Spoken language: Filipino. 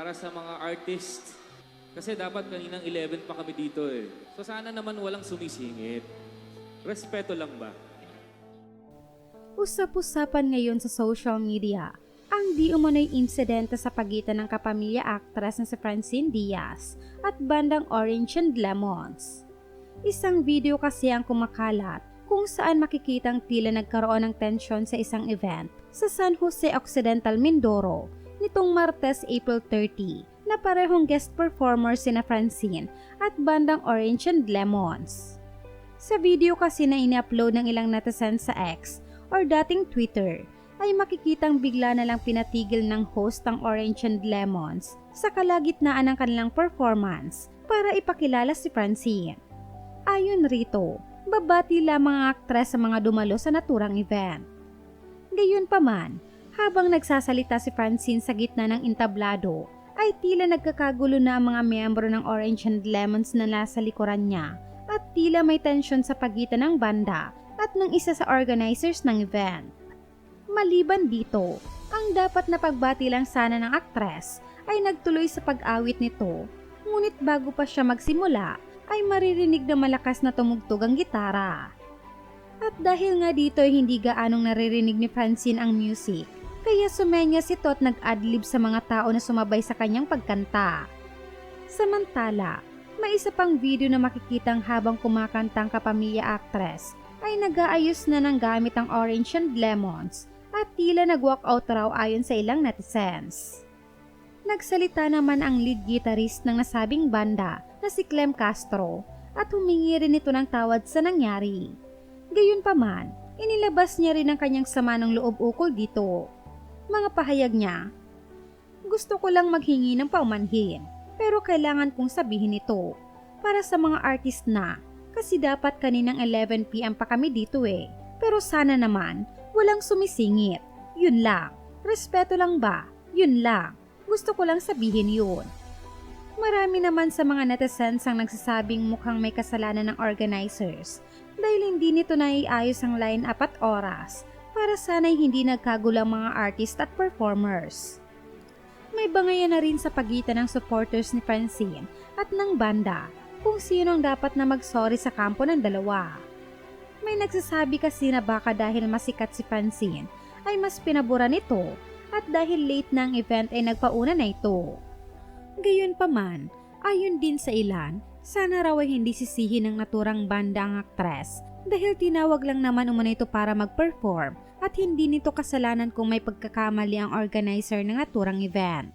para sa mga artists. Kasi dapat kaninang 11 pa kami dito eh. So sana naman walang sumisingit. Respeto lang ba? Usap-usapan ngayon sa social media ang di umano'y insidente sa pagitan ng kapamilya actress na si Francine Diaz at bandang Orange and Lemons. Isang video kasi ang kumakalat kung saan makikitang tila nagkaroon ng tensyon sa isang event sa San Jose Occidental, Mindoro nitong Martes, April 30 na parehong guest performer sina Francine at bandang Orange and Lemons. Sa video kasi na ini-upload ng ilang netizens sa X or dating Twitter, ay makikitang bigla na lang pinatigil ng host ng Orange and Lemons sa kalagitnaan ng kanilang performance para ipakilala si Francine. Ayon rito, babati lamang ang aktres sa mga dumalo sa naturang event. Gayunpaman, habang nagsasalita si Francine sa gitna ng entablado, ay tila nagkakagulo na ang mga miyembro ng Orange and Lemons na nasa likuran niya at tila may tensyon sa pagitan ng banda at ng isa sa organizers ng event. Maliban dito, ang dapat na pagbati lang sana ng aktres ay nagtuloy sa pag-awit nito, ngunit bago pa siya magsimula ay maririnig na malakas na tumugtog ang gitara. At dahil nga dito ay hindi gaanong naririnig ni Francine ang music, kaya sumenyas ito at nag-adlib sa mga tao na sumabay sa kanyang pagkanta. Samantala, may isa pang video na makikitang habang kumakanta ang kapamilya actress ay nag-aayos na ng gamit ang Orange and Lemons at tila nag-walkout raw ayon sa ilang netizens. Nagsalita naman ang lead guitarist ng nasabing banda na si Clem Castro at humingi rin ito ng tawad sa nangyari. Gayunpaman, inilabas niya rin ang kanyang sama ng loob ukol dito. Mga pahayag niya, "Gusto ko lang maghingi ng paumanhin, pero kailangan kong sabihin ito para sa mga artist na kasi dapat kaninang 11 PM pa kami dito eh. Pero sana naman, walang sumisingit. Yun lang. Respeto lang ba? Yun lang. Gusto ko lang sabihin yun." Marami naman sa mga netizens ang nagsasabing mukhang may kasalanan ng organizers dahil hindi nito naiayos ang line-up at oras para sana'y hindi nagkagulang mga artist at performers. May bangayan na rin sa pagitan ng supporters ni Francine at ng banda kung sino ang dapat na mag-sorry sa kampo ng dalawa. May nagsasabi kasi na baka dahil masikat si Francine ay mas pinabura nito at dahil late na ang event ay nagpauna na ito. Gayunpaman, ayon din sa ilan, sana raw ay hindi sisihin ng naturang banda ang aktres dahil tinawag lang naman umano ito para mag-perform at hindi nito kasalanan kung may pagkakamali ang organizer ng naturang event.